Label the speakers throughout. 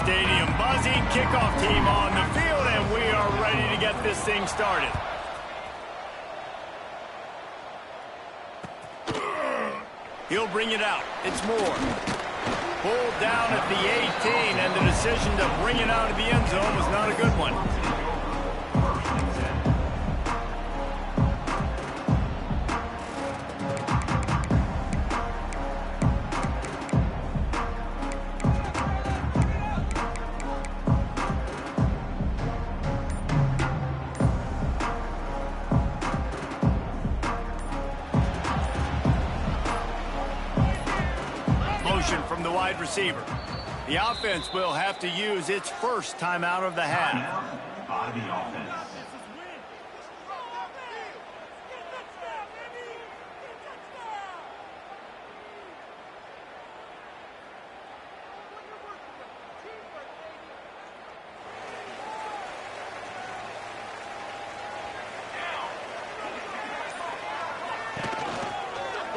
Speaker 1: stadium buzzing. Kickoff team on the field, and we are ready to get this thing started. He'll bring it out. It's Moore. Pulled down at the 18, and the decision to bring it out of the end zone was not a good one. From the wide receiver. The offense will have to use its first timeout of the half.
Speaker 2: By the offense.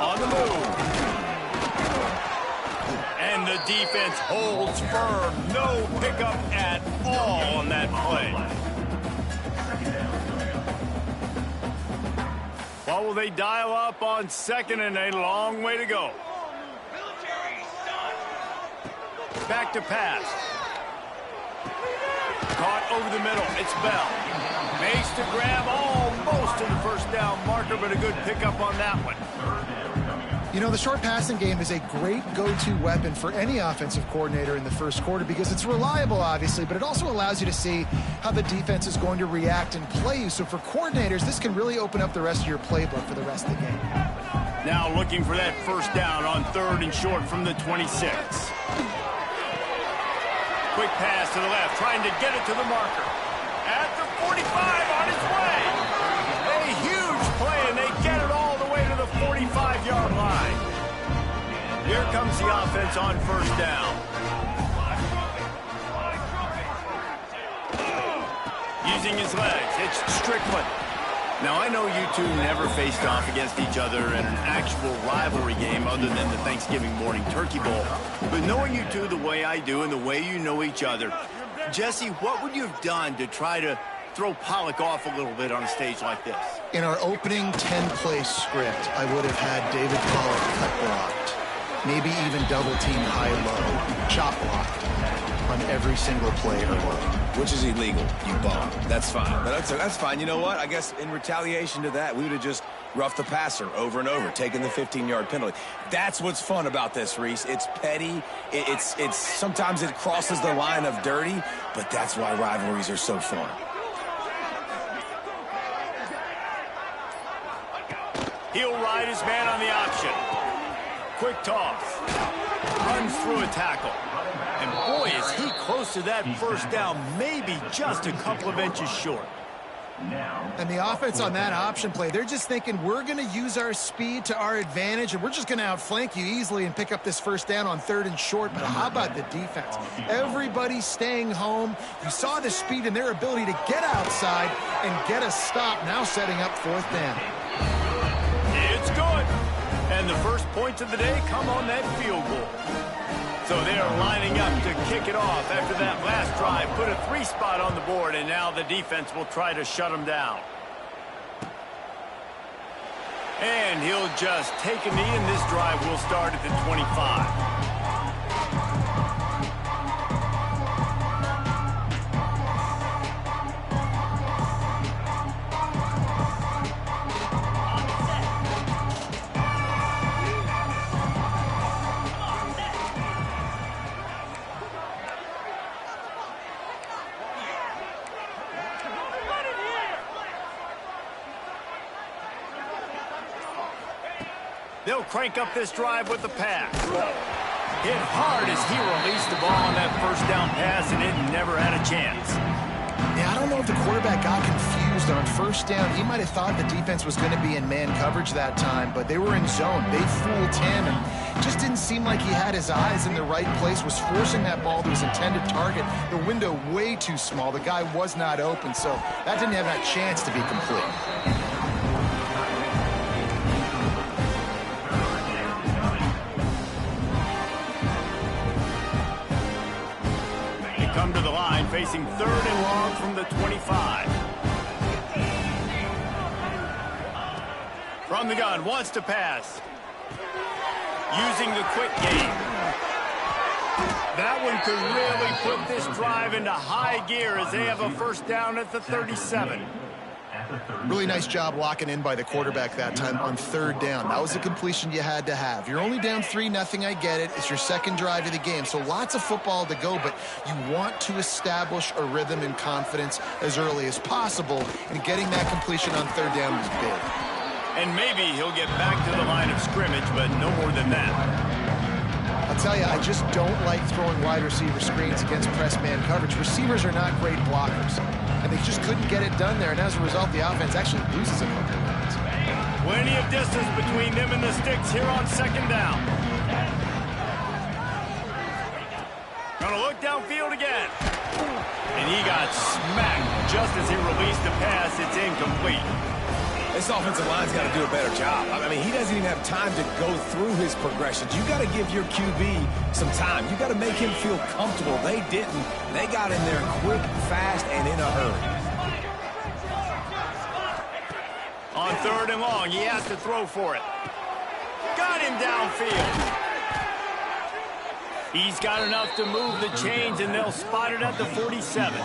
Speaker 1: On the move. And the defense holds firm. No pickup at all on that play. What will they dial up on second, and a long way to go? Back to pass. Caught over the middle. It's Bell. Makes to grab almost to the first down marker, but a good pickup on that one.
Speaker 3: You know, the short passing game is a great go-to weapon for any offensive coordinator in the first quarter because it's reliable, obviously, but it also allows you to see how the defense is going to react and play you. So for coordinators, this can really open up the rest of your playbook for the rest of the game.
Speaker 1: Now looking for that first down on third and short from the 26. Quick pass to the left, trying to get it to the marker. At the 45, on its way. A huge play, and they get it all the way to the 45-yard line. Here comes the offense on first down. Using his legs, it's Strickland. Now, I know you two never faced off against each other in an actual rivalry game other than the Thanksgiving morning Turkey Bowl. But knowing you two the way I do and the way you know each other, Jesse, what would you have done to try to throw Pollock off a little bit on a stage like this?
Speaker 3: In our opening 10-play script, I would have had David Pollock cut blocked, maybe even double-team high-low, chop blocked on every single play early.
Speaker 4: Which is illegal, you bum. That's fine. But that's fine. You know what? I guess in retaliation to that, we would have just roughed the passer over and over, taking the 15-yard penalty. That's what's fun about this, Reese. It's petty. It's sometimes it crosses the line of dirty, but that's why rivalries are so fun.
Speaker 1: He'll ride his man on the option. Quick toss. Runs through a tackle. And boy, is he close to that first down, maybe just a couple of inches short.
Speaker 3: And the offense on that option play, they're just thinking we're going to use our speed to our advantage, and we're just going to outflank you easily and pick up this first down on third and short. But how about the defense? Everybody's staying home. You saw the speed and their ability to get outside and get a stop, now setting up fourth down.
Speaker 1: It's good. And the first points of the day come on that field goal. So they are lining up to kick it off after that last drive. Put a 3-spot on the board, and now the defense will try to shut them down. And he'll just take a knee, and this drive will start at the 25. They'll crank up this drive with the pass. Hit hard as he released the ball on that first down pass, and it never had a chance.
Speaker 3: Yeah, I don't know if the quarterback got confused on first down. He might have thought the defense was going to be in man coverage that time, but they were in zone. They fooled him, and it just didn't seem like he had his eyes in the right place, was forcing that ball to his intended target. The window way too small. The guy was not open, so that didn't have that chance to be complete.
Speaker 1: come to the line facing 3rd and long from the 25. From the gun, wants to pass. Using the quick game. That one could really put this drive into high gear as they have a first down at the 37.
Speaker 3: Really nice job locking in by the quarterback that time on 3rd down. That was a completion you had to have. You're only down 3-0, I get it. It's your second drive of the game, so lots of football to go, but you want to establish a rhythm and confidence as early as possible, and getting that completion on 3rd down was big.
Speaker 1: And maybe he'll get back to the line of scrimmage, but no more than that.
Speaker 3: I'll tell you, I just don't like throwing wide receiver screens against press man coverage. Receivers are not great blockers, and they just couldn't get it done there, and as a result, the offense actually loses a couple of yards.
Speaker 1: Plenty of distance between them and the sticks here on 2nd down. Gonna look downfield again. And he got smacked just as he released the pass. It's incomplete.
Speaker 4: This offensive line's got to do a better job. I mean, he doesn't even have time to go through his progressions. You got to give your QB some time. You got to make him feel comfortable. They didn't. They got in there quick, fast, and in a hurry.
Speaker 1: On 3rd and long, he has to throw for it. Got him downfield. He's got enough to move the chains, and they'll spot it at the 47.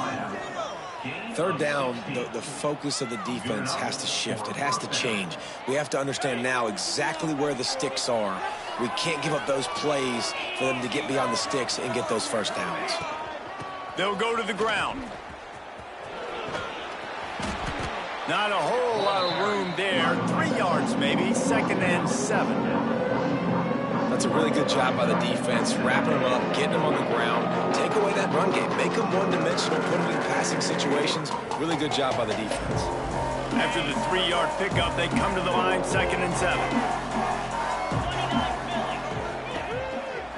Speaker 4: 3rd down, the focus of the defense has to shift. It has to change. We have to understand now exactly where the sticks are. We can't give up those plays for them to get beyond the sticks and get those first downs.
Speaker 1: They'll go to the ground. Not a whole lot of room there. 3 yards maybe, 2nd and 7.
Speaker 4: That's a really good job by the defense, wrapping them up, getting them on the ground. Take away that run game. Make them one-dimensional, put them in passing situations. Really good job by the defense.
Speaker 1: After the 3-yard pickup, they come to the line, 2nd and 7.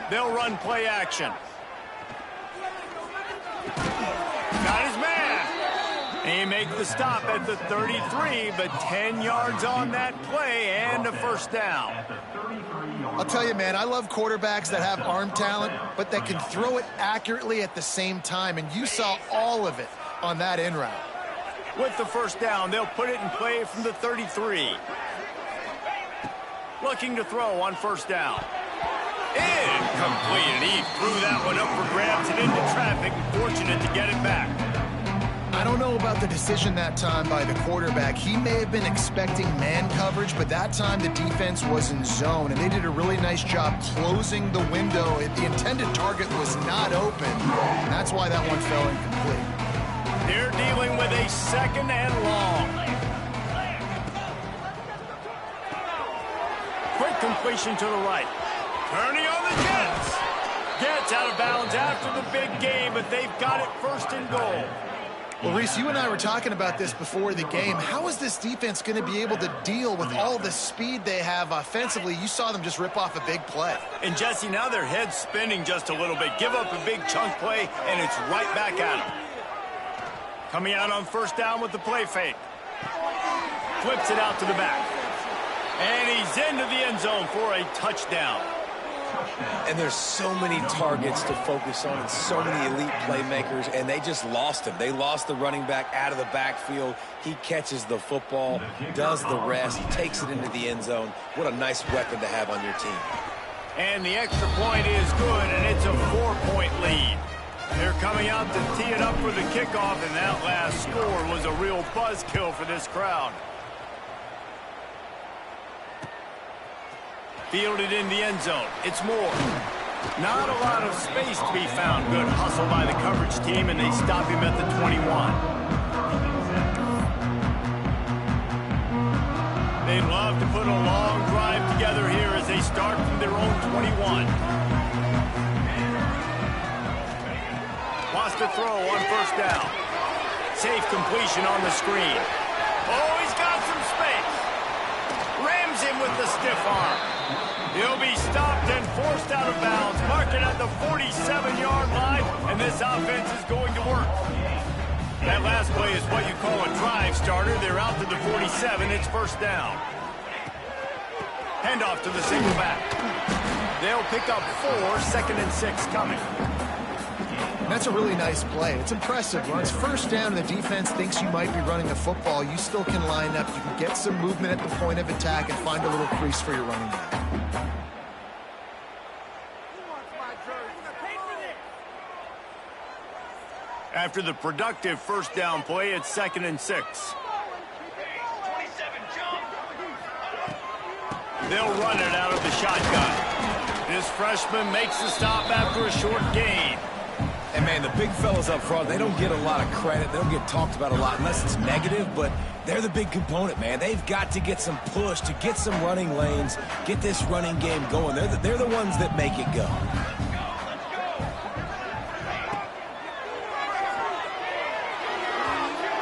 Speaker 1: They'll run play action. Got his man. He makes the stop at the 33, but 10 yards on that play and a first down.
Speaker 3: I'll tell you, man, I love quarterbacks that have arm talent, but that can throw it accurately at the same time, and you saw all of it on that in route.
Speaker 1: With the first down, they'll put it in play from the 33. Looking to throw on 1st down. Incomplete, and he threw that one up for grabs and into traffic, and fortunate to get it back.
Speaker 3: I don't know about the decision that time by the quarterback. He may have been expecting man coverage, but that time the defense was in zone, and they did a really nice job closing the window. The intended target was not open, and that's why that one fell incomplete.
Speaker 1: They're dealing with a 2nd and long. Quick completion to the right. Turning on the Jets. Gets out of bounds after the big game, but they've got it 1st and goal.
Speaker 3: Well, Reese, you and I were talking about this before the game. How is this defense going to be able to deal with all the speed they have offensively? You saw them just rip off a big play.
Speaker 1: And, Jesse, now their head's spinning just a little bit. Give up a big chunk play, and it's right back at them. Coming out on 1st down with the play fake. Flips it out to the back. And he's into the end zone for a touchdown.
Speaker 4: And there's so many targets to focus on and so many elite playmakers, and they just lost him. They lost the running back out of the backfield. He catches the football, does the rest, takes it into the end zone. What a nice weapon to have on your team.
Speaker 1: And the extra point is good, and it's a 4-point lead. They're coming out to tee it up for the kickoff, and that last score was a real buzzkill for this crowd. Fielded in the end zone. It's Moore. Not a lot of space to be found. Good hustle by the coverage team, and they stop him at the 21. They'd love to put a long drive together here as they start from their own 21. Wants to throw on 1st down. Safe completion on the screen. Oh, he's got some space. Rams him with the stiff arm. He'll be stopped and forced out of bounds. Marked it at the 47-yard line, and this offense is going to work. That last play is what you call a drive starter. They're out to the 47. It's 1st down. Handoff to the single back. They'll pick up 4, 2nd and 6 coming.
Speaker 3: And that's a really nice play. It's impressive. When it's first down and the defense thinks you might be running the football, you still can line up. You can get some movement at the point of attack and find a little crease for your running back.
Speaker 1: After the productive first down play, it's 2nd and 6. They'll run it out of the shotgun. This freshman makes the stop after a short gain.
Speaker 4: And, man, the big fellas up front, they don't get a lot of credit. They don't get talked about a lot unless it's negative, but they're the big component, man. They've got to get some push, to get some running lanes, get this running game going. They're the ones that make it go.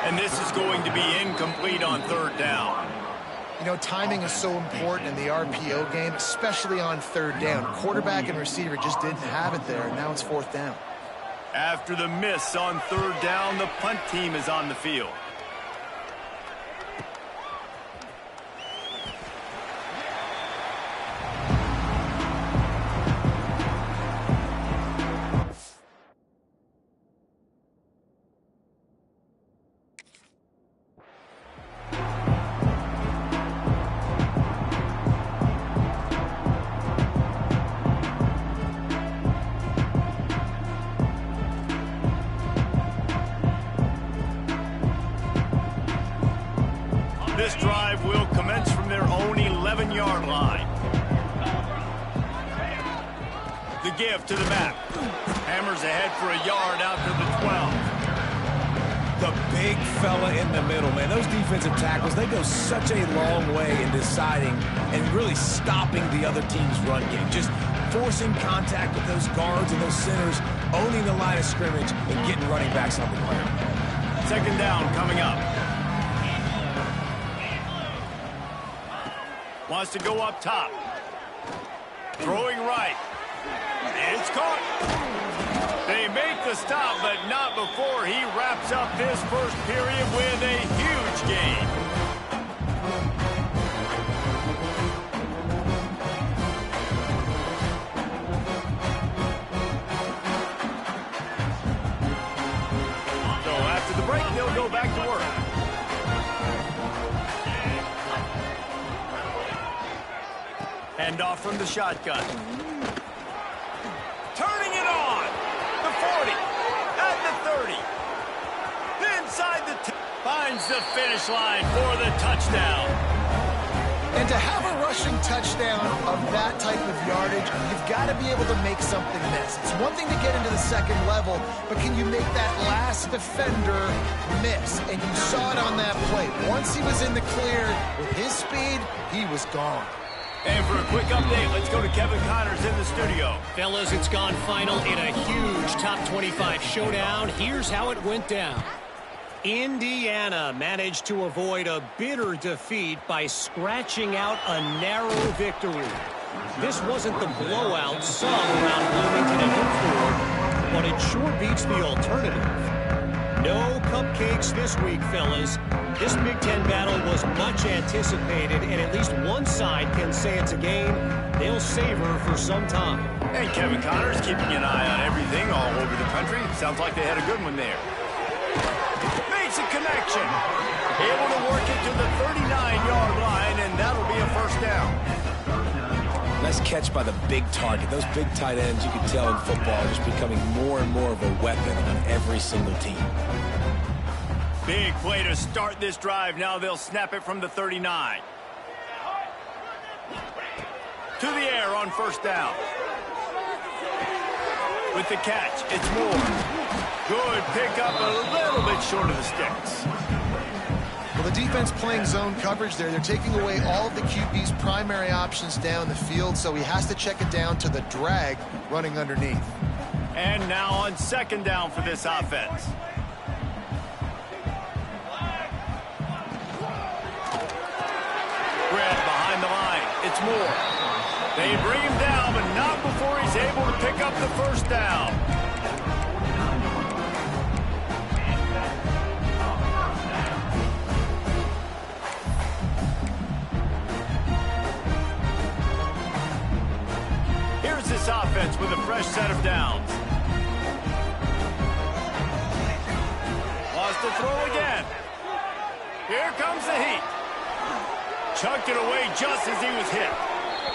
Speaker 1: And this is going to be incomplete on 3rd down.
Speaker 3: You know, timing is so important in the RPO game, especially on 3rd down. Quarterback and receiver just didn't have it there, and now it's 4th down.
Speaker 1: After the miss on 3rd down, the punt team is on the field. This drive will commence from their own 11-yard line. The give to the back. Hammers ahead for a yard out to the 12.
Speaker 4: The big fella in the middle, man. Those defensive tackles, they go such a long way in deciding and really stopping the other team's run game. Just forcing contact with those guards and those centers, owning the line of scrimmage, and getting running backs on the ground.
Speaker 1: 2nd down coming up. Wants to go up top. Throwing right. It's caught. They make the stop, but not before he wraps up this first period with a huge gain. So after the break, they'll go back to work. Hand off from the shotgun. Turning it on. The 40. At the 30. Inside the finds the finish line for the touchdown.
Speaker 3: And to have a rushing touchdown of that type of yardage, you've got to be able to make something miss. It's one thing to get into the 2nd level, but can you make that last defender miss? And you saw it on that play. Once he was in the clear, with his speed, he was gone.
Speaker 1: And for a quick update, let's go to Kevin Connors in the studio.
Speaker 2: Fellas, it's gone final in a huge top 25 showdown. Here's how it went down. Indiana managed to avoid a bitter defeat by scratching out a narrow victory. This wasn't the blowout some around Bloomington had hoped for, but it sure beats the alternative. No cupcakes this week, fellas. This Big Ten battle was much anticipated, and at least one side can say it's a game they'll savor for some time.
Speaker 1: And Kevin Connors keeping an eye on everything all over the country. Sounds like they had a good one there. Makes a connection. Able to work it to the 39-yard line, and that'll be a 1st down.
Speaker 4: Nice catch by the big target. Those big tight ends, you can tell in football, are just becoming more and more of a weapon on every single team.
Speaker 1: Big play to start this drive. Now they'll snap it from the 39. To the air on 1st down. With the catch, it's Moore. Good pickup, a little bit short of the sticks.
Speaker 3: Well, the defense playing zone coverage there. They're taking away all of the QB's primary options down the field, so he has to check it down to the drag running underneath.
Speaker 1: And now on 2nd down for this offense. Red behind the line. It's Moore. They bring him down, but not before he's able to pick up the 1st down. Here's this offense with a fresh set of downs. throw again. Here comes the heat. Chucked it away just as he was hit.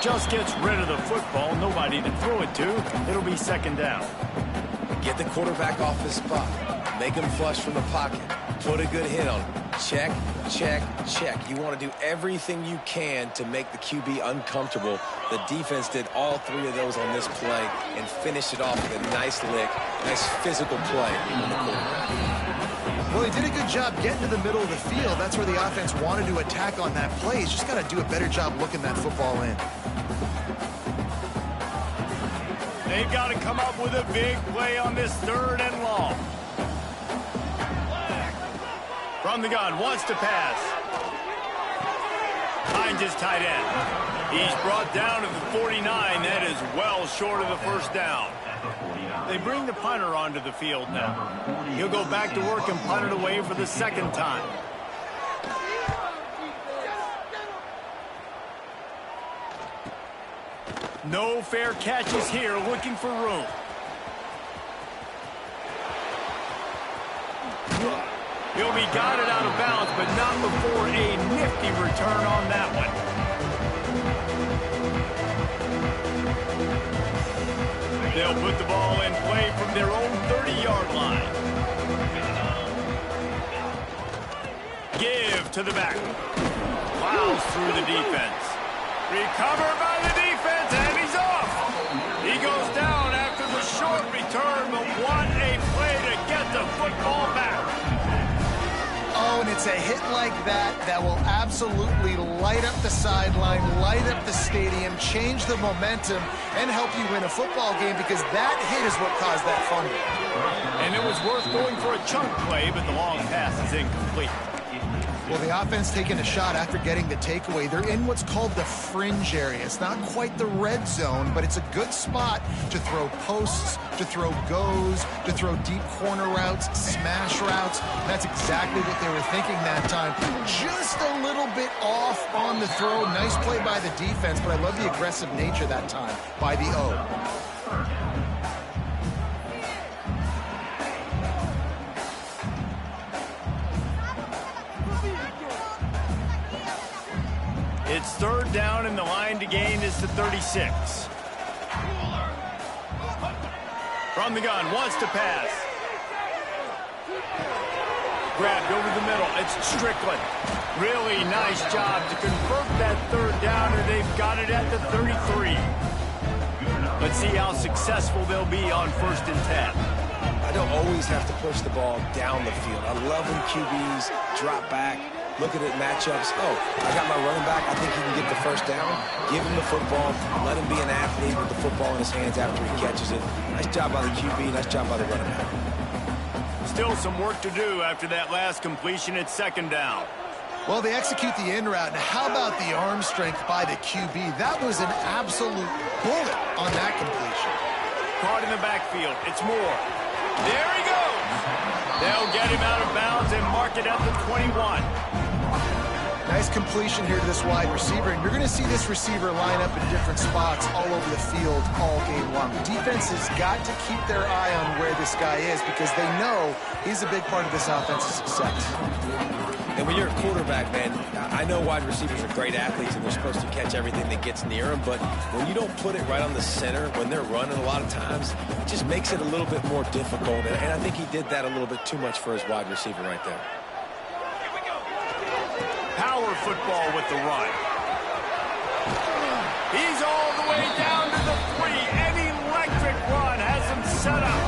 Speaker 1: Just gets rid of the football. Nobody to throw it to. It'll be second down.
Speaker 4: Get the quarterback off his spot. Make him flush from the pocket. Put a good hit on him. Check, check, check. You want to do everything you can to make the QB uncomfortable. The defense did all three of those on this play and finished it off with a nice lick, nice physical play on the quarterback.
Speaker 3: Well, he did a good job getting to the middle of the field. That's where the offense wanted to attack on that play. He's just got to do a better job looking that football in.
Speaker 1: They've got to come up with a big play on this 3rd and long. From the gun, wants to pass. Finds his tight end. He's brought down to the 49. That is well short of the first down. They bring the punter onto the field now. He'll go back to work and punt it away for the 2nd time. No fair catches here, looking for room. He'll be guided out of bounds, but not before a nifty return on that one. They'll put the ball in play from their own 30-yard line. Give to the back. Plows through the defense. Recovered by the defense, and he's off. He goes down after the short return, but what a play to get the football back.
Speaker 3: Oh, and it's a hit like that that will absolutely light up the sideline, light up the stadium, change the momentum, and help you win a football game, because that hit is what caused that fumble.
Speaker 1: And it was worth going for a chunk play, but the long pass is incomplete.
Speaker 3: Well, the offense taking a shot after getting the takeaway. They're in what's called the fringe area. It's not quite the red zone, but it's a good spot to throw posts, to throw goes, to throw deep corner routes, smash routes. That's exactly what they were thinking that time. Just a little bit off on the throw. Nice play by the defense, but I love the aggressive nature that time by the O.
Speaker 1: It's 3rd down, and the line to gain is the 36. From the gun, wants to pass. Grabbed over the middle. It's Strickland. Really nice job to convert that 3rd down, and they've got it at the 33. Let's see how successful they'll be on 1st and 10.
Speaker 4: I don't always have to push the ball down the field. I love when QBs drop back, look at it, matchups. Oh, I got my running back. I think he can get the 1st down. Give him the football. Let him be an athlete with the football in his hands after he catches it. Nice job by the QB. Nice job by the running back.
Speaker 1: Still some work to do after that last completion at 2nd down.
Speaker 3: Well, they execute the in route. Now, how about the arm strength by the QB? That was an absolute bullet on that completion.
Speaker 1: Caught in the backfield. It's Moore. There he goes. They'll get him out of bounds and mark it at the 21.
Speaker 3: Nice completion here to this wide receiver, and you're going to see this receiver line up in different spots all over the field all game long. Defense has got to keep their eye on where this guy is, because they know he's a big part of this offense's success.
Speaker 4: And when you're a quarterback, man, I know wide receivers are great athletes and they're supposed to catch everything that gets near them, but when you don't put it right on the center, when they're running a lot of times, it just makes it a little bit more difficult. And I think he did that a little bit too much for his wide receiver right there.
Speaker 1: Power football with the run. He's all the way down to the 3. An electric run has him set up.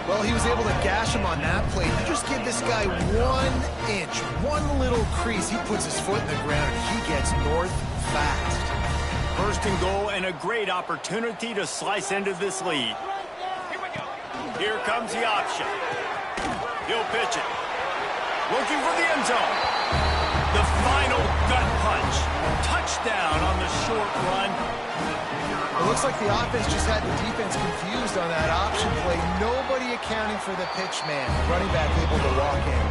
Speaker 3: Well, he was able to gash him on that play. You just give this guy 1 inch, one little crease. He puts his foot in the ground, and he gets north fast.
Speaker 1: 1st and goal, and a great opportunity to slice into this lead. Here comes the option. He'll pitch it. Looking for the end zone. The final gut punch. Touchdown on the short run.
Speaker 3: It looks like the offense just had the defense confused on that option play. Nobody accounting for the pitch man. Running back able to walk in.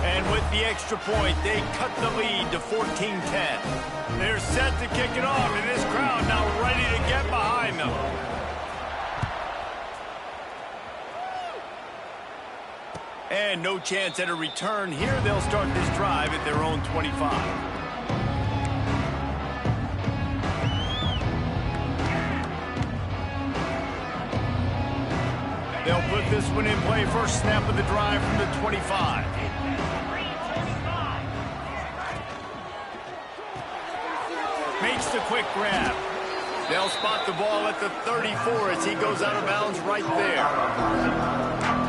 Speaker 1: And with the extra point, they cut the lead to 14-10. They're set to kick it off, and this crowd now ready to get behind them. And no chance at a return here. They'll start this drive at their own 25. They'll put this one in play. First snap of the drive from the 25. Makes the quick grab. They'll spot the ball at the 34 as he goes out of bounds right there.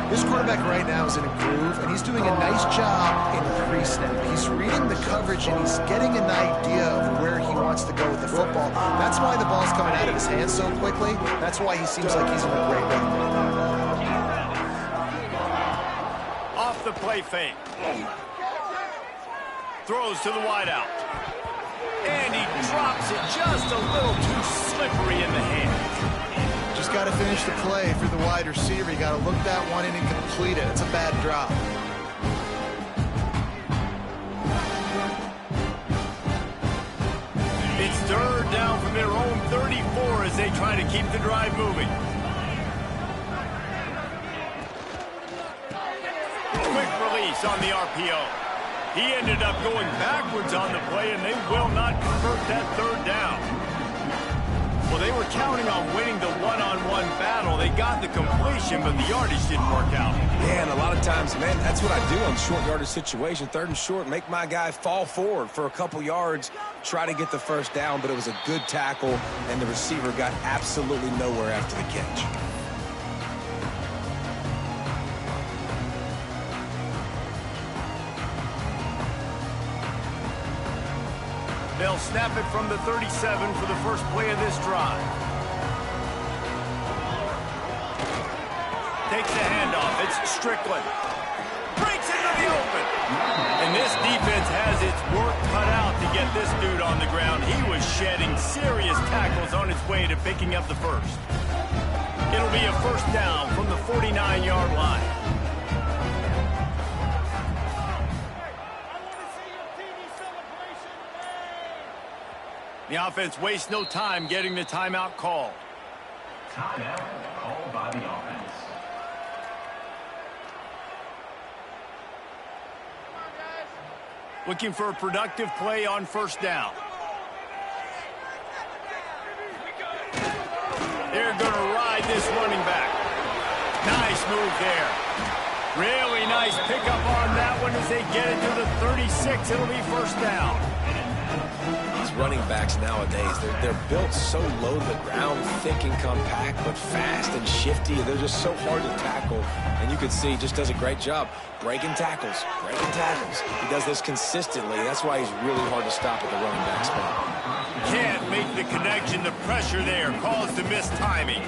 Speaker 3: This quarterback right now is in a groove, and he's doing a nice job in pre-snap. He's reading the coverage, and he's getting an idea of where he wants to go with the football. That's why the ball's coming out of his hands so quickly. That's why he seems like he's in a great rhythm right now.
Speaker 1: Off the play fake. Throws to the wideout. And he drops it just a little too slippery in the hand.
Speaker 3: Just got to finish the play for the wide receiver. You got to look that one in and complete it. It's a bad drop.
Speaker 1: It's third down from their own 34 as they try to keep the drive moving. Quick release on the RPO. He ended up going backwards on the play, and they will not convert that third down. Well, they were counting on winning the one-on-one battle. They got the completion, but the yardage didn't work out.
Speaker 4: Yeah, and a lot of times, man, that's what I do on short yardage situation. Third and short, make my guy fall forward for a couple yards, try to get the first down, but it was a good tackle, and the receiver got absolutely nowhere after the catch.
Speaker 1: They'll snap it from the 37 for the first play of this drive. Takes the handoff. It's Strickland. Breaks into the open. And this defense has its work cut out to get this dude on the ground. He was shedding serious tackles on his way to picking up the first. It'll be a first down from the 49-yard line. The offense wastes no time getting the timeout called.
Speaker 5: Timeout called by the offense.
Speaker 1: Looking for a productive play on first down. They're going to ride this running back. Nice move there. Really nice pickup on that one as they get it to the 36. It'll be first down.
Speaker 4: Running backs nowadays, they're built so low to the ground, thick and compact, but fast and shifty. They're just so hard to tackle. And you can see he just does a great job breaking tackles, breaking tackles. He does this consistently. That's why he's really hard to stop at the running back spot.
Speaker 1: Can't make the connection. The pressure there caused the missed timing.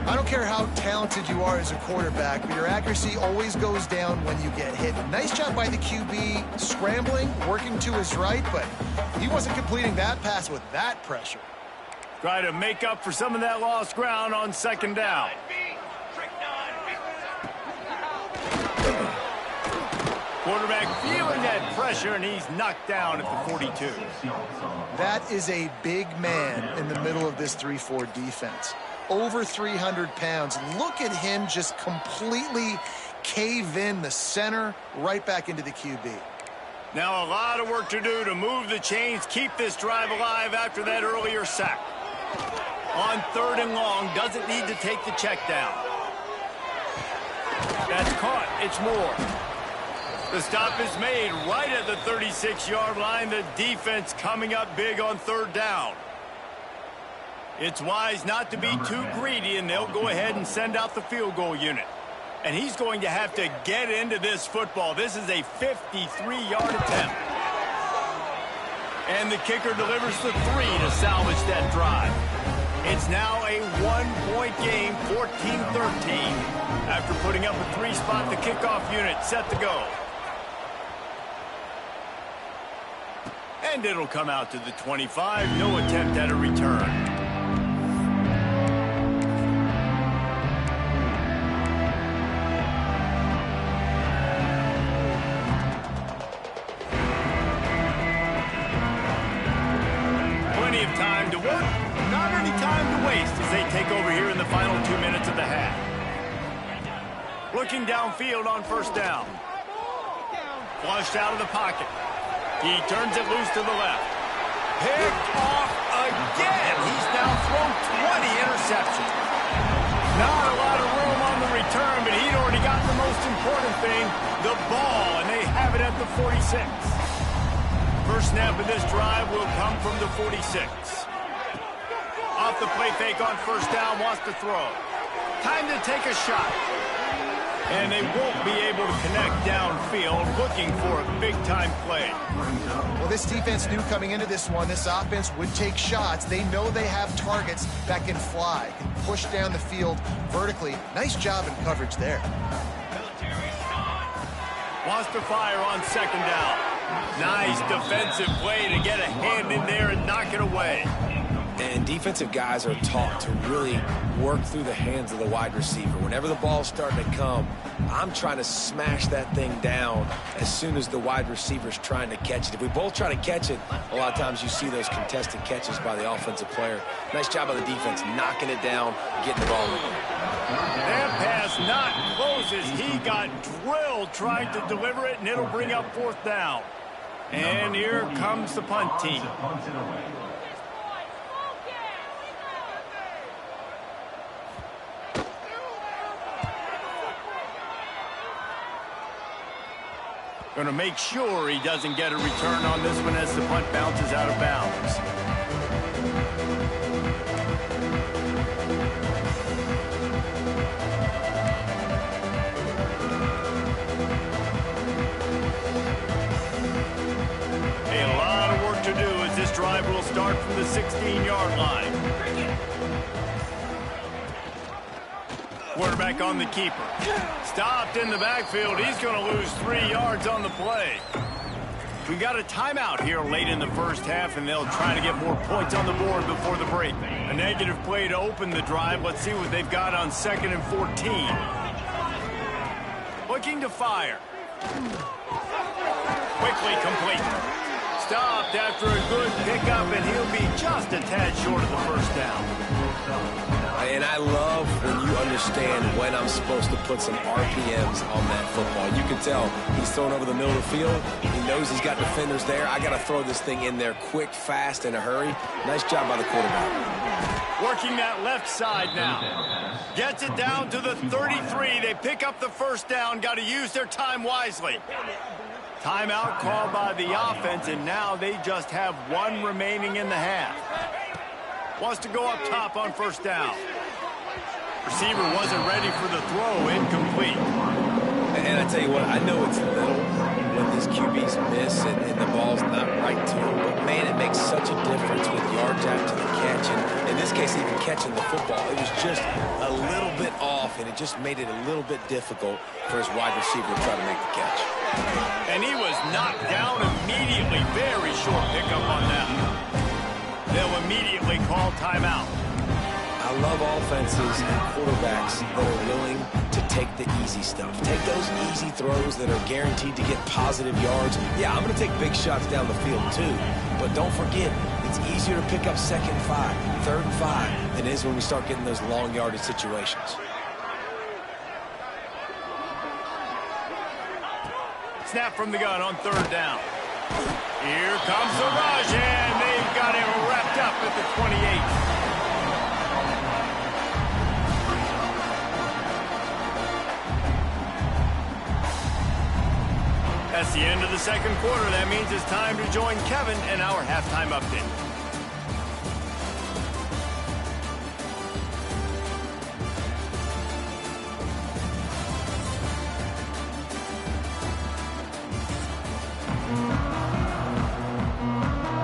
Speaker 3: I don't care how talented you are as a quarterback, but your accuracy always goes down when you get hit. Nice job by the QB scrambling, working to his right, but he wasn't completing that pass with that pressure.
Speaker 1: Try to make up for some of that lost ground on second down. Quarterback feeling that pressure, and he's knocked down at the 42.
Speaker 3: That is a big man in the middle of this 3-4 defense. Over 300 pounds. Look at him just completely cave in the center, right back into the QB.
Speaker 1: Now a lot of work to do to move the chains, keep this drive alive after that earlier sack. On third and long, doesn't need to take the check down. That's caught. It's Moore. The stop is made right at the 36-yard line. The defense coming up big on third down. It's wise not to be too greedy, and they'll go ahead and send out the field goal unit. And he's going to have to get into this football. This is a 53-yard attempt. And the kicker delivers the 3 to salvage that drive. It's now a 1-point game, 14-13, after putting up a 3-spot. The kickoff unit set to go. And it'll come out to the 25. No attempt at a return. Time to work, not any time to waste as they take over here in the final 2 minutes of the half. Looking downfield on first down. Flushed out of the pocket. He turns it loose to the left. Picked off again. He's now thrown 20 interceptions. Not a lot of room on the return, but he'd already got the most important thing, the ball, and they have it at the 46. First snap of this drive will come from the 46. Off the play fake on first down, wants to throw. Time to take a shot. And they won't be able to connect downfield, looking for a big-time play.
Speaker 3: Well, this defense knew coming into this one, this offense would take shots. They know they have targets that can fly, can push down the field vertically. Nice job in coverage there.
Speaker 1: Wants to fire on second down. Nice defensive play to get a hand in there and knock it away.
Speaker 4: And defensive guys are taught to really work through the hands of the wide receiver. Whenever the ball's starting to come, I'm trying to smash that thing down as soon as the wide receiver's trying to catch it. If we both try to catch it, a lot of times you see those contested catches by the offensive player. Nice job by the defense, knocking it down, getting the ball moving.
Speaker 1: That pass not close as he got drilled trying to deliver it, and it'll bring up fourth down. And here comes the punt team. Going to make sure he doesn't get a return on this one as the punt bounces out of bounds. A lot of work to do as this drive will start from the 16-yard line. Quarterback on the keeper. Stopped in the backfield. He's going to lose 3 yards on the play. We got a timeout here late in the first half, and they'll try to get more points on the board before the break. A negative play to open the drive. Let's see what they've got on 2nd and 14. Looking to fire. Quickly complete. Stopped after a good pickup, and he'll be just a tad short of the first down.
Speaker 4: And I love when you understand when I'm supposed to put some RPMs on that football. You can tell he's throwing over the middle of the field. He knows he's got defenders there. I got to throw this thing in there quick, fast, in a hurry. Nice job by the quarterback.
Speaker 1: Working that left side now. Gets it down to the 33. They pick up the first down. Got to use their time wisely. Timeout called by the offense, and now they just have one remaining in the half. Wants to go up top on first down. Receiver wasn't ready for the throw. Incomplete.
Speaker 4: And I tell you what, I know it's little when these QBs miss and the ball's not right to him, but man, it makes such a difference with yards after the catch. And in this case, even catching the football, it was just a little bit off, and it just made it a little bit difficult for his wide receiver to try to make the catch.
Speaker 1: And he was knocked down immediately. Very short pickup on that. They'll immediately call timeout.
Speaker 4: I love offenses and quarterbacks that are willing to take the easy stuff. Take those easy throws that are guaranteed to get positive yards. Yeah, I'm going to take big shots down the field too. But don't forget, it's easier to pick up 2nd and 5, 3rd and 5 than it is when we start getting those long yardage situations.
Speaker 1: Snap from the gun on 3rd down. Here comes the rush, and they've got him wrapped up at the 28. That's the end of the 2nd quarter. That means it's time to join Kevin in our halftime update.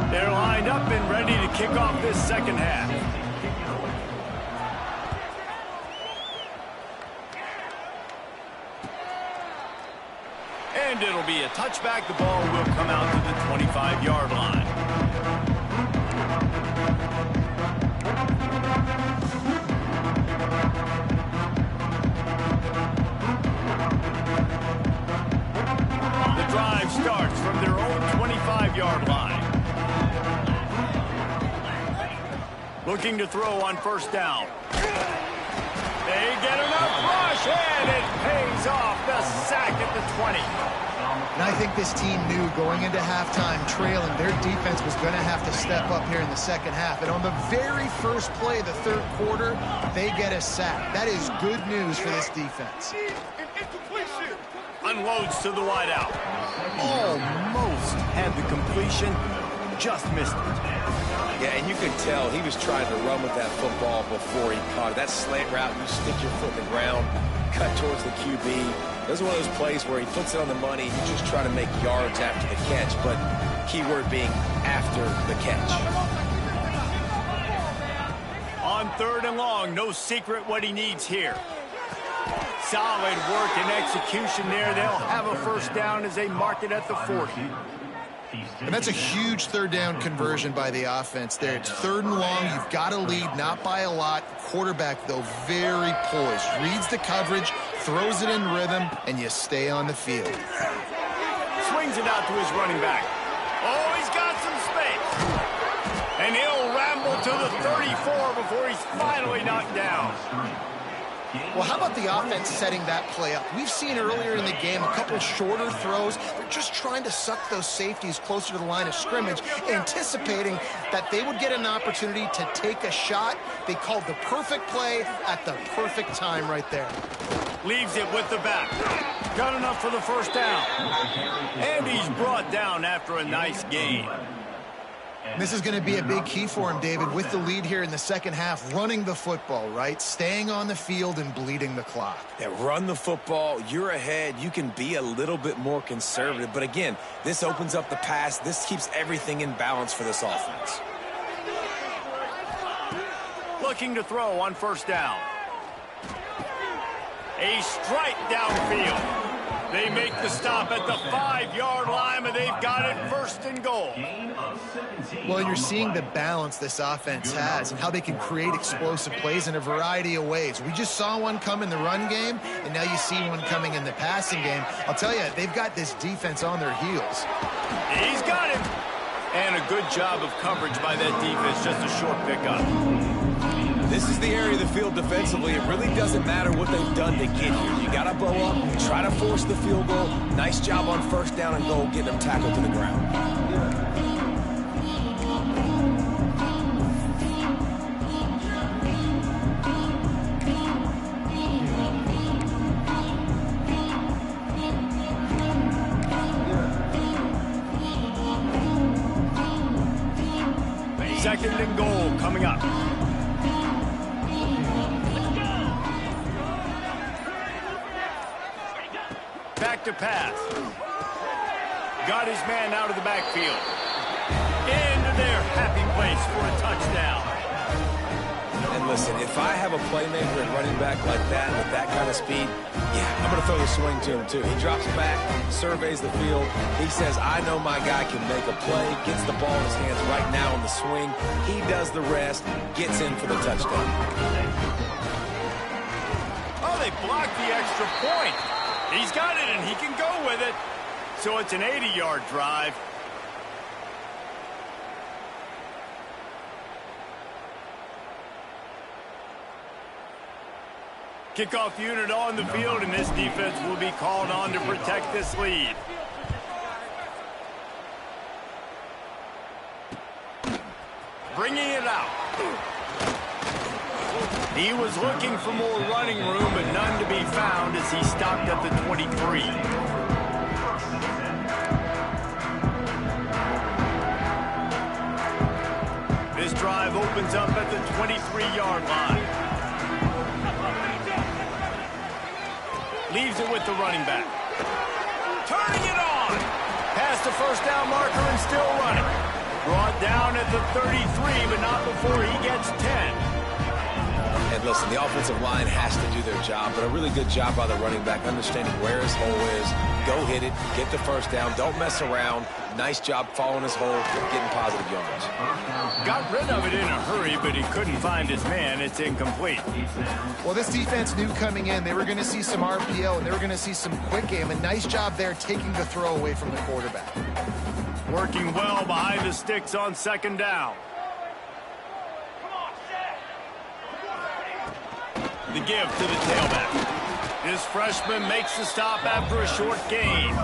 Speaker 1: They're lined up and ready to kick off this 2nd half. And it'll be a touchback. The ball will come out to the 25-yard line. The drive starts from their own 25-yard line. Looking to throw on 1st down. They get enough rush, and it pays 20.
Speaker 3: And I think this team knew going into halftime trailing, their defense was going to have to step up here in the second half. And on the very first play of the third quarter, they get a sack. That is good news for this defense.
Speaker 1: Unloads to the wideout. Almost had the completion, just missed it.
Speaker 4: Yeah, and you could tell he was trying to run with that football before he caught it. That slant route, you stick your foot in the ground, cut towards the QB. This is one of those plays where he puts it on the money. He's just trying to make yards after the catch, but keyword being after the catch.
Speaker 1: On 3rd and long, no secret what he needs here. Solid work and execution there. They'll have a first down as they mark it at the 40.
Speaker 3: And that's a huge third down conversion by the offense there. It's 3rd and long. You've got a lead, not by a lot. Quarterback, though, very poised. Reads the coverage, throws it in rhythm, and you stay on the field.
Speaker 1: Swings it out to his running back. Oh, he's got some space. And he'll ramble to the 34 before he's finally knocked down.
Speaker 3: Well, how about the offense setting that play up? We've seen earlier in the game a couple shorter throws. They're just trying to suck those safeties closer to the line of scrimmage, anticipating that they would get an opportunity to take a shot. They called the perfect play at the perfect time right there.
Speaker 1: Leaves it with the back. Got enough for the first down. And he's brought down after a nice gain.
Speaker 3: This is going to be a big key for him, David, with the lead here in the second half, running the football, right? Staying on the field and bleeding the clock.
Speaker 4: Yeah, run the football. You're ahead. You can be a little bit more conservative. But again, this opens up the pass. This keeps everything in balance for this offense.
Speaker 1: Looking to throw on first down. A strike downfield. They make the stop at the 5-yard line, and they've got it 1st and goal.
Speaker 3: Well, you're seeing the balance this offense has and how they can create explosive plays in a variety of ways. We just saw one come in the run game, and now you see one coming in the passing game. I'll tell you, they've got this defense on their heels.
Speaker 1: He's got him. And a good job of coverage by that defense, just a short pickup.
Speaker 4: This is the area of the field defensively. It really doesn't matter what they've done to get here. You got to bow up, try to force the field goal. Nice job on first down and goal, getting them tackled to the ground.
Speaker 1: Second and goal coming up. Back to pass. Got his man out of the backfield. Into their happy place for a touchdown.
Speaker 4: And listen, if I have a playmaker at running back like that with that kind of speed, yeah, I'm going to throw the swing to him too. He drops back, surveys the field. He says, I know my guy can make a play, gets the ball in his hands right now on the swing. He does the rest, gets in for the touchdown.
Speaker 1: Oh, they blocked the extra point. He's got it, and he can go with it. So it's an 80-yard drive. Kickoff unit on the field, and this defense will be called on to protect this lead. Bringing it out. He was looking for more running room, but none to be found as he stopped at the 23. This drive opens up at the 23-yard line. Leaves it with the running back. Turning it on. Past the first down marker and still running. Brought down at the 33, but not before he gets 10.
Speaker 4: And listen, the offensive line has to do their job, but a really good job by the running back, understanding where his hole is. Go hit it, get the first down, don't mess around. Nice job following his hole, getting positive yards.
Speaker 1: Got rid of it in a hurry, but he couldn't find his man. It's incomplete.
Speaker 3: Well, this defense knew coming in they were going to see some RPO and they were going to see some quick game. A nice job there taking the throw away from the quarterback.
Speaker 1: Working well behind the sticks on second down. The give to the tailback. This freshman makes the stop after a short gain.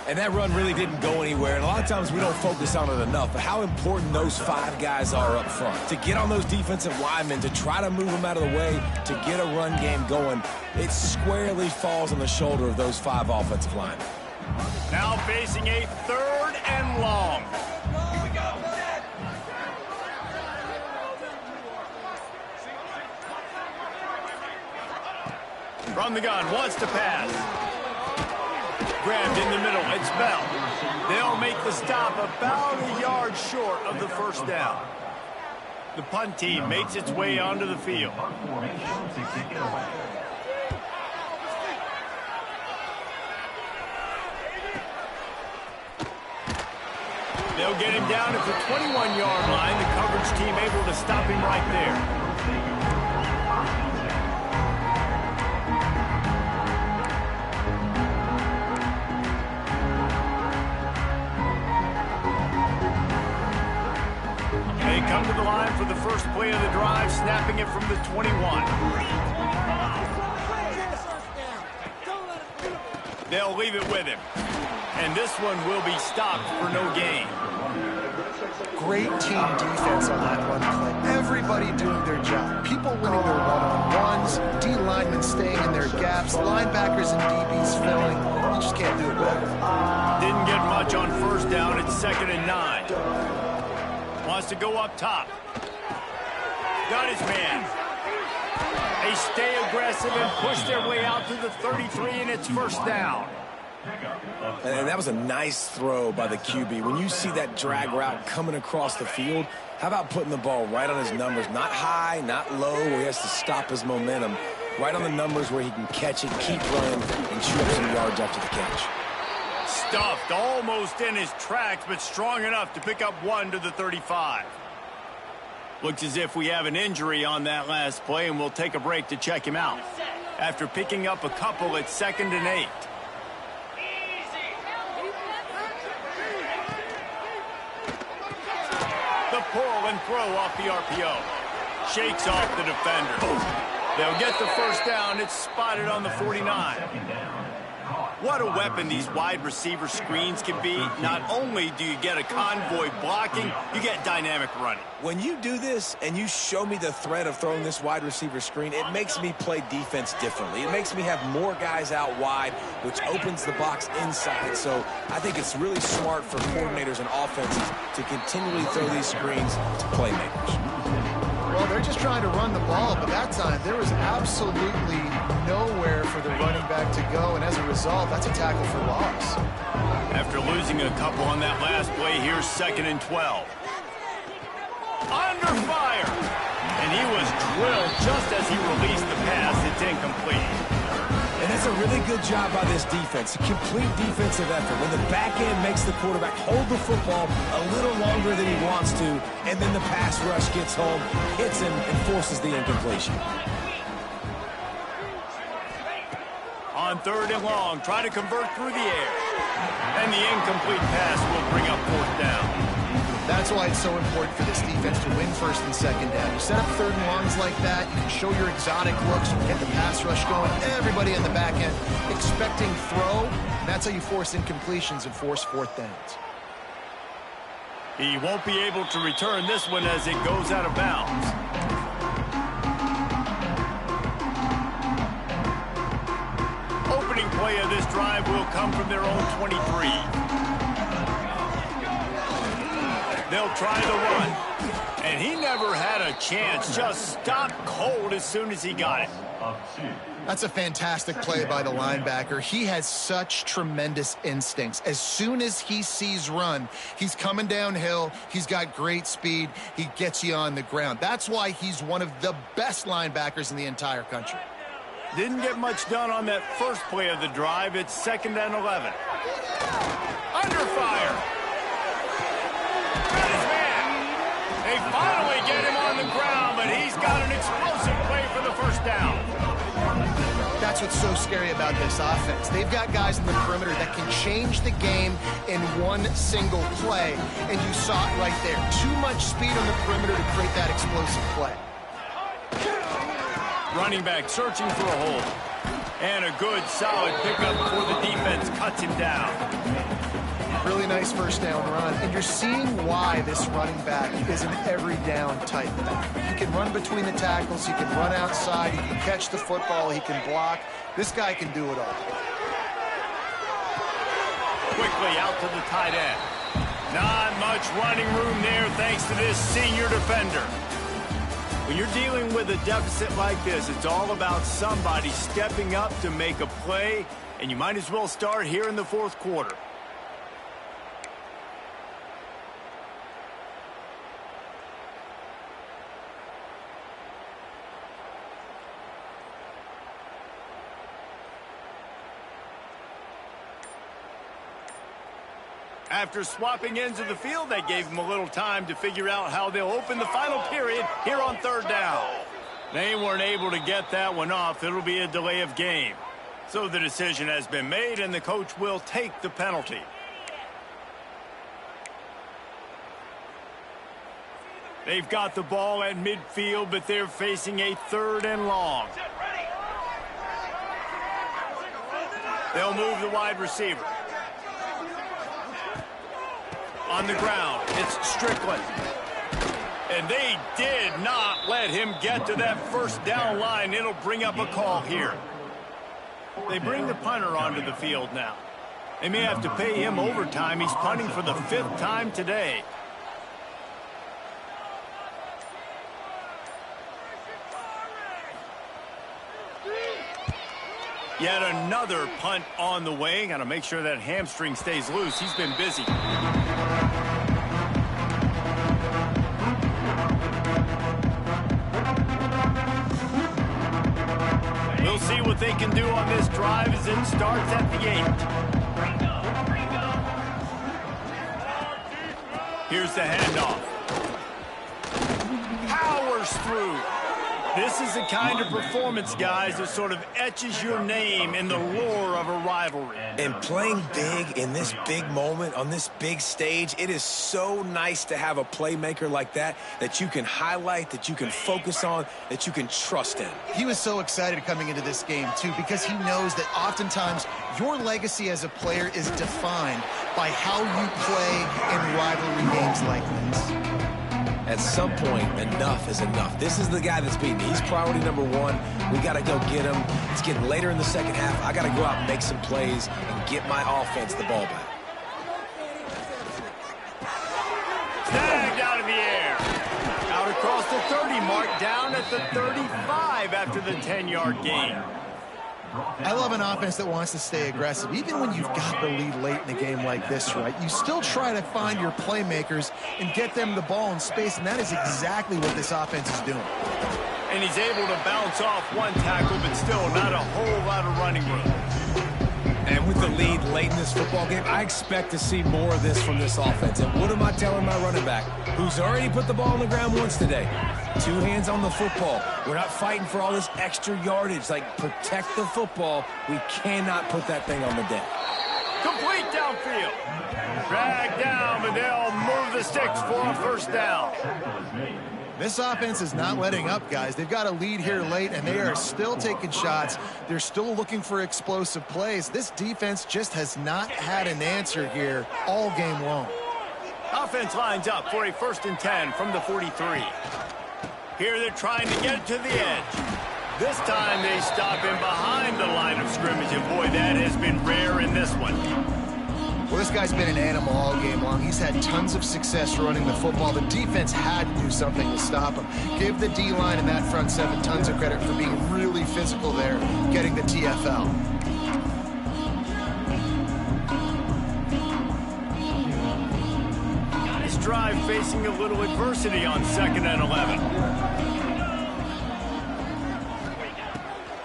Speaker 4: And that run really didn't go anywhere. And a lot of times we don't focus on it enough, but how important those 5 guys are up front. To get on those defensive linemen, to try to move them out of the way, to get a run game going, it squarely falls on the shoulder of those 5 offensive linemen.
Speaker 1: Now facing a 3rd and long. From the gun, wants to pass. Grabbed in the middle, it's Bell. They'll make the stop about a yard short of the first down. The punt team makes its way onto the field. They'll get him down at the 21-yard line. The coverage team able to stop him right there. They come to the line for the first play of the drive, snapping it from the 21. They'll leave it with him. And this one will be stopped for no gain.
Speaker 3: Great team defense on that run play. Everybody doing their job. People winning their one-on-ones, D linemen staying in their gaps, linebackers and DBs filling. You just can't do it better.
Speaker 1: Didn't get much on first down. It's 2nd and 9. Wants to go up top. Got his man. They stay aggressive and push their way out to the 33, and it's first down.
Speaker 4: And that was a nice throw by the QB. When you see that drag route coming across the field, how about putting the ball right on his numbers? Not high, not low, where he has to stop his momentum. Right on the numbers where he can catch it, keep running, and chew up some yards after the catch.
Speaker 1: Stuffed almost in his tracks, but strong enough to pick up 1 to the 35. Looks as if we have an injury on that last play, and we'll take a break to check him out. After picking up a couple, it's 2nd and 8. The pull and throw off the RPO. Shakes off the defender. They'll get the first down. It's spotted on the 49. What a weapon these wide receiver screens can be. Not only do you get a convoy blocking, you get dynamic running.
Speaker 4: When you do this and you show me the threat of throwing this wide receiver screen, it makes me play defense differently. It makes me have more guys out wide, which opens the box inside. So I think it's really smart for coordinators and offenses to continually throw these screens to playmakers.
Speaker 3: Well, they're just trying to run the ball, but that time there was absolutely nowhere for the running back to go, and as a result, that's a tackle for loss.
Speaker 1: After losing a couple on that last play, here's 2nd and 12. Under fire! And he was drilled just as he released the pass. It's incomplete.
Speaker 4: And that's a really good job by this defense, a complete defensive effort. When the back end makes the quarterback hold the football a little longer than he wants to, and then the pass rush gets home, hits him, and forces the incompletion.
Speaker 1: On 3rd and long, try to convert through the air. And the incomplete pass will bring up 4th down.
Speaker 3: That's why it's so important for this defense to win 1st and 2nd down. You set up 3rd and longs like that, you can show your exotic looks, you get the pass rush going, everybody in the back end expecting throw. That's how you force incompletions and force 4th downs.
Speaker 1: He won't be able to return this one as it goes out of bounds. Opening play of this drive will come from their own 23. They'll try the run. And he never had a chance. Just stopped cold as soon as he got it.
Speaker 3: That's a fantastic play by the linebacker. He has such tremendous instincts. As soon as he sees run, he's coming downhill. He's got great speed. He gets you on the ground. That's why he's one of the best linebackers in the entire country.
Speaker 1: Didn't get much done on that first play of the drive. It's 2nd and 11. Under fire. Got his man. They finally get him on the ground, but he's got an explosive play for the first down.
Speaker 3: That's what's so scary about this offense. They've got guys in the perimeter that can change the game in one single play, and you saw it right there. Too much speed on the perimeter to create that explosive play.
Speaker 1: Running back searching for a hole. And a good, solid pickup before the defense cuts him down.
Speaker 3: Really nice first down run, and you're seeing why this running back is an every down type back. He can run between the tackles, he can run outside, he can catch the football, he can block. This guy can do it all.
Speaker 1: Quickly out to the tight end. Not much running room there thanks to this senior defender. When you're dealing with a deficit like this, it's all about somebody stepping up to make a play, and you might as well start here in the fourth quarter. After swapping ends of the field, that gave them a little time to figure out how they'll open the final period here on third down. They weren't able to get that one off. It'll be a delay of game. So the decision has been made, and the coach will take the penalty. They've got the ball at midfield, but they're facing a third and long. They'll move the wide receiver. On the ground, it's Strickland. And they did not let him get to that first down line. It'll bring up a call here. They bring the punter onto the field now. They may have to pay him overtime. He's punting for the 5th time today. Yet another punt on the way. Got to make sure that hamstring stays loose. He's been busy. We'll see what they can do on this drive as it starts at the 8. Here's the handoff. Powers through. This is the kind of performance, guys, that sort of etches your name in the lore of a rivalry.
Speaker 4: And playing big in this big moment, on this big stage, it is so nice to have a playmaker like that you can highlight, that you can focus on, that you can trust in.
Speaker 3: He was so excited coming into this game, too, because he knows that oftentimes your legacy as a player is defined by how you play in rivalry games like this.
Speaker 4: At some point, enough is enough. This is the guy that's beating me. He's priority number 1. We got to go get him. It's getting later in the second half. I got to go out and make some plays and get my offense the ball back.
Speaker 1: Snagged out of the air. Out across the 30 mark, down at the 35 after the 10-yard gain.
Speaker 3: I love an offense that wants to stay aggressive. Even when you've got the lead late in a game like this, right, you still try to find your playmakers and get them the ball in space, and that is exactly what this offense is doing.
Speaker 1: And he's able to bounce off one tackle, but still not a whole lot of running room.
Speaker 4: And with the lead late in this football game, I expect to see more of this from this offense. And what am I telling my running back, who's already put the ball on the ground once today? 2 hands on the football. We're not fighting for all this extra yardage. Like, protect the football. We cannot put that thing on the deck.
Speaker 1: Complete downfield. Drag down, but they'll move the sticks for a first down.
Speaker 3: This offense is not letting up, guys. They've got a lead here late, and they are still taking shots. They're still looking for explosive plays. This defense just has not had an answer here all game long.
Speaker 1: Offense lines up for a 1st and 10 from the 43. Here they're trying to get to the edge. This time they stop him behind the line of scrimmage, and boy, that has been rare in this one.
Speaker 3: Well, this guy's been an animal all game long. He's had tons of success running the football. The defense had to do something to stop him. Give the D-line and that front 7 tons of credit for being really physical there, getting the TFL.
Speaker 1: This drive facing a little adversity on 2nd and 11.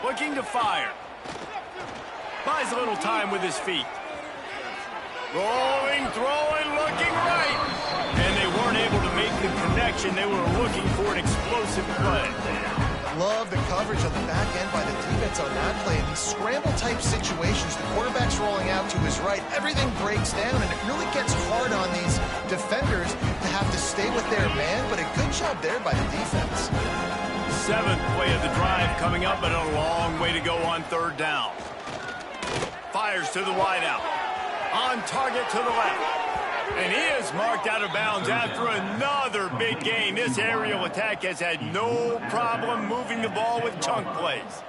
Speaker 1: Looking to fire. Buys a little time with his feet. Rolling, throwing, looking right. And they weren't able to make the connection. They were looking for an explosive play.
Speaker 3: Love the coverage on the back end by the defense on that play. In these scramble-type situations, the quarterback's rolling out to his right. Everything breaks down, and it really gets hard on these defenders to have to stay with their man, but a good job there by the defense.
Speaker 1: 7th play of the drive coming up, but a long way to go on 3rd down. Fires to the wideout. On target to the left. And he is marked out of bounds after another big gain. This aerial attack has had no problem moving the ball with chunk plays.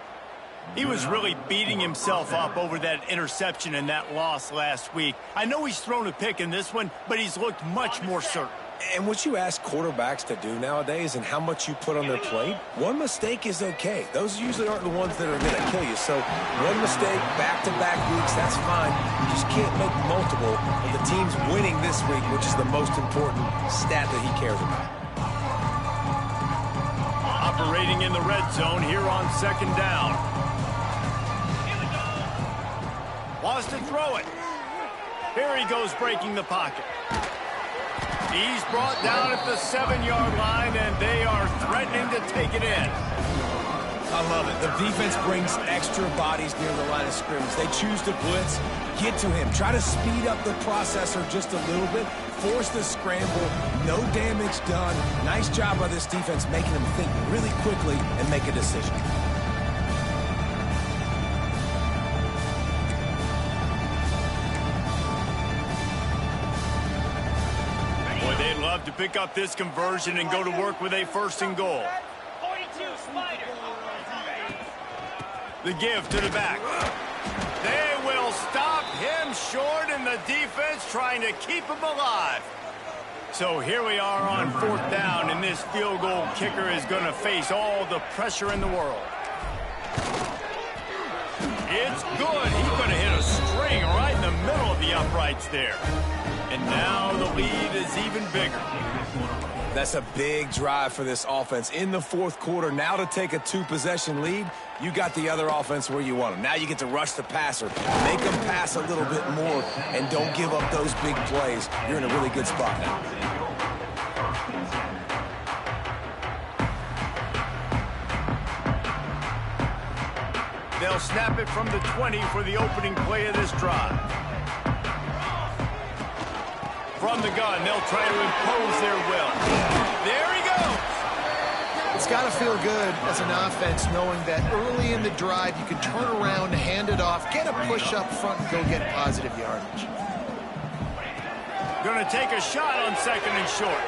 Speaker 1: He was really beating himself up over that interception and that loss last week. I know he's thrown a pick in this one, but he's looked much more certain.
Speaker 4: And what you ask quarterbacks to do nowadays and how much you put on their plate, one mistake is okay. Those usually aren't the ones that are going to kill you. So one mistake, back-to-back weeks, that's fine. You just can't make multiple. And the team's winning this week, which is the most important stat that he cares about.
Speaker 1: Operating in the red zone here on 2nd down. Wants to throw it. Here he goes breaking the pocket. He's brought down at the 7-yard line, and they are threatening to take it in.
Speaker 4: I love it. The defense brings extra bodies near the line of scrimmage. They choose to blitz, get to him, try to speed up the processor just a little bit, force the scramble, no damage done. Nice job by this defense making them think really quickly and make a decision.
Speaker 1: To pick up this conversion and go to work with a 1st and goal.
Speaker 6: 42 Spider.
Speaker 1: The give to the back. They will stop him short, and the defense trying to keep him alive. So here we are on 4th down, and this field goal kicker is going to face all the pressure in the world. It's good. He's going to hit a string right in the middle of the uprights there. And now the lead is even bigger.
Speaker 4: That's a big drive for this offense in the 4th quarter. Now to take a 2-possession lead, you got the other offense where you want them. Now you get to rush the passer, make them pass a little bit more, and don't give up those big plays. You're in a really good spot now.
Speaker 1: They'll snap it from the 20 for the opening play of this drive. From the gun, they'll try to impose their will. There he goes.
Speaker 3: It's got to feel good as an offense knowing that early in the drive you can turn around, hand it off, get a push up front, and go get positive yardage.
Speaker 1: Going to take a shot on 2nd and short.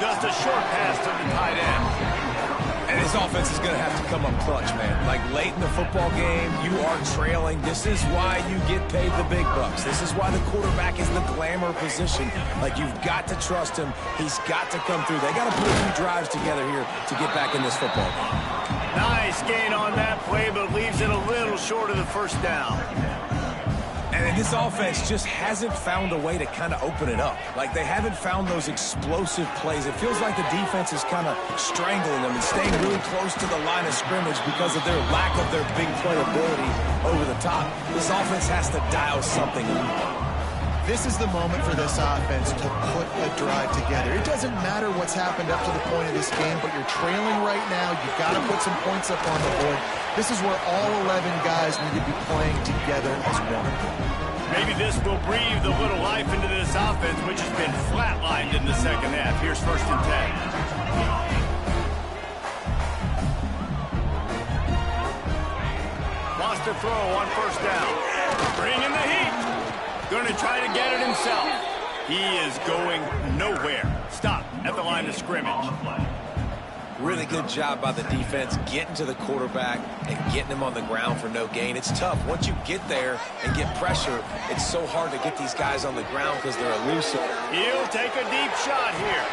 Speaker 1: Just a short pass to the tight end.
Speaker 4: And his offense is going to have to come up clutch, man. Like late in the football game, you are trailing. This is why you get paid the big bucks. This is why the quarterback is the glamour position. Like, you've got to trust him. He's got to come through. They got to put a few drives together here to get back in this football game.
Speaker 1: Nice gain on that play, but leaves it a little short of the 1st down.
Speaker 4: And this offense just hasn't found a way to kind of open it up. Like, they haven't found those explosive plays. It feels like the defense is kind of strangling them and staying really close to the line of scrimmage because of their lack of their big playability over the top. This offense has to dial something up.
Speaker 3: This is the moment for this offense to put a drive together. It doesn't matter what's happened up to the point of this game, but you're trailing right now. You've got to put some points up on the board. This is where all 11 guys need to be playing together as one.
Speaker 1: Maybe this will breathe a little life into this offense, which has been flatlined in the 2nd half. Here's 1st and 10. Wants to throw on 1st down. Bringing the heat. Going to try to get it himself. He is going nowhere. Stop at the line of scrimmage.
Speaker 4: Really good job by the defense getting to the quarterback and getting him on the ground for no gain. It's tough. Once you get there and get pressure, it's so hard to get these guys on the ground because they're elusive.
Speaker 1: He'll take a deep shot here.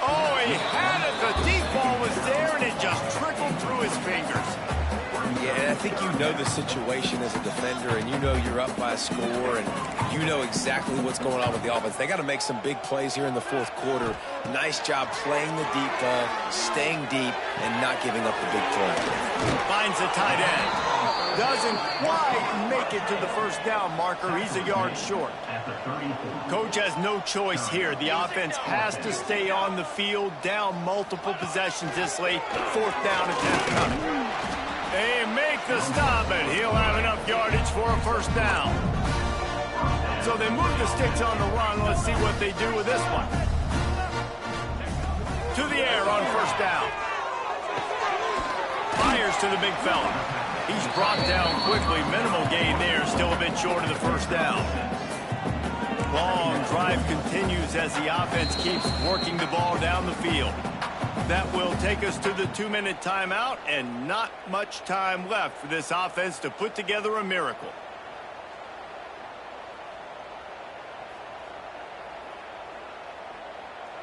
Speaker 1: Oh, he had it. The deep ball was there, and it just trickled through his fingers.
Speaker 4: Yeah, and I think you know the situation as a defender, and you know you're up by a score, and you know exactly what's going on with the offense. They got to make some big plays here in the 4th quarter. Nice job playing the deep ball, staying deep, and not giving up the big play.
Speaker 1: Finds the tight end. Doesn't quite make it to the 1st down marker. He's a yard short. Coach has no choice here. The offense has to stay on the field, down multiple possessions this late. 4th down attempt coming. They make the stop, and he'll have enough yardage for a 1st down. So they move the sticks on the run. Let's see what they do with this one. To the air on 1st down. Fires to the big fella. He's brought down quickly. Minimal gain there. Still a bit short of the first down. Long drive continues as the offense keeps working the ball down the field. That will take us to the 2-minute timeout, and not much time left for this offense to put together a miracle.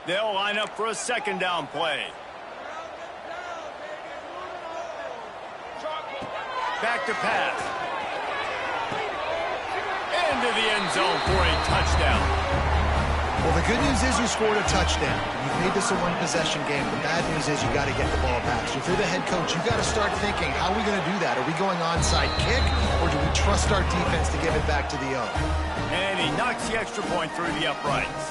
Speaker 1: They'll line up for a second down play. Back to pass. Into the end zone for a touchdown.
Speaker 3: Well, the good news is you scored a touchdown. You've made this a one-possession game. The bad news is you got to get the ball back. So if you're the head coach, you've got to start thinking, how are we going to do that? Are we going onside kick, or do we trust our defense to give it back to the O?
Speaker 1: And he knocks the extra point through the uprights.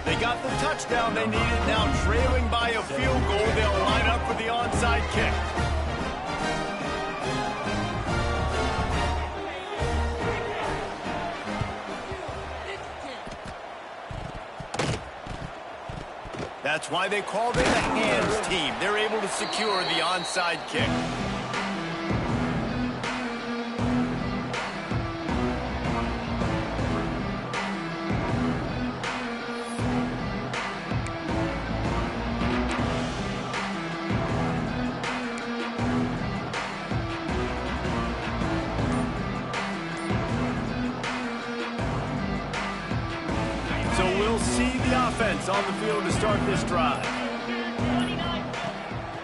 Speaker 1: They got the touchdown they needed. Now trailing by a field goal, they'll line up for the onside kick. That's why they called it the hands team. They're able to secure the onside kick. So we'll see the offense on the field to start this drive.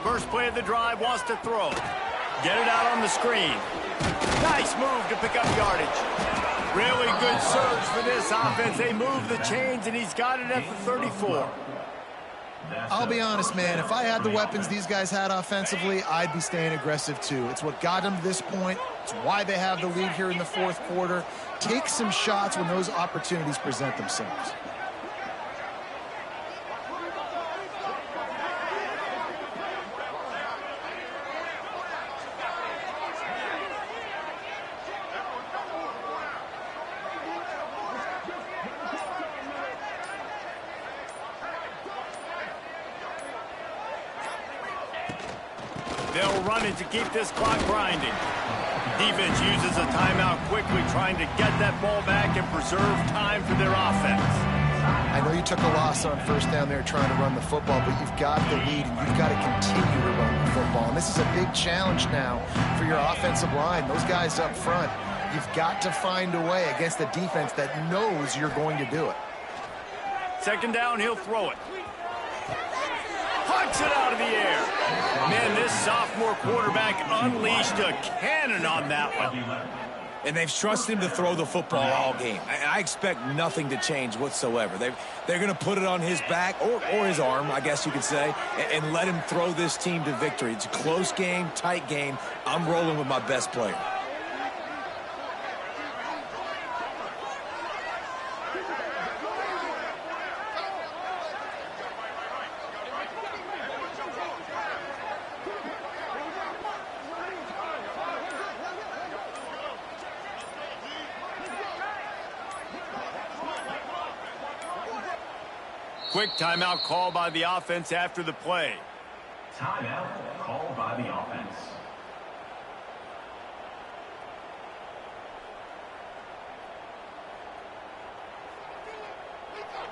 Speaker 1: First play of the drive, wants to throw. Get it out on the screen. Nice move to pick up yardage. Really good surge for this offense. They move the chains, and he's got it at the 34.
Speaker 3: I'll be honest, man. If I had the weapons these guys had offensively, I'd be staying aggressive too. It's what got them to this point. It's why they have the lead here in the fourth quarter. Take some shots when those opportunities present themselves.
Speaker 1: They'll run it to keep this clock grinding. Defense uses a timeout quickly, trying to get that ball back and preserve time for their offense.
Speaker 3: I know you took a loss on first down there trying to run the football, but you've got the lead, and you've got to continue to run the football. And this is a big challenge now for your offensive line. Those guys up front, you've got to find a way against a defense that knows you're going to do it.
Speaker 1: Second down, he'll throw it. Punts it out of the air. Man, this sophomore quarterback unleashed a cannon on that one.
Speaker 4: And they've trusted him to throw the football all game. I expect nothing to change whatsoever. They're going to put it on his back, or his arm, I guess you could say, and let him throw this team to victory. It's a close game, tight game. I'm rolling with my best player.
Speaker 1: Quick timeout call by the offense after the play.
Speaker 5: Timeout called by the offense.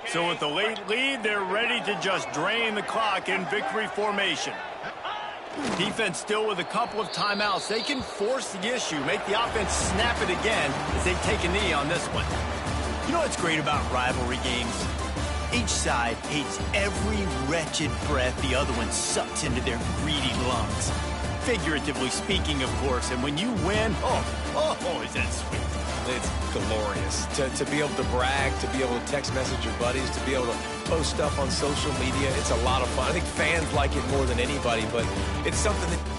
Speaker 1: So with the late lead, they're ready to just drain the clock in victory formation. Defense still with a couple of timeouts. They can force the issue, make the offense snap it again as they take a knee on this one. You know what's great about rivalry games? Each side hates every wretched breath the other one sucks into their greedy lungs. Figuratively speaking, of course, and when you win, oh, is that sweet.
Speaker 4: It's glorious to be able to brag, to be able to text message your buddies, to be able to post stuff on social media. It's a lot of fun. I think fans like it more than anybody, but it's something that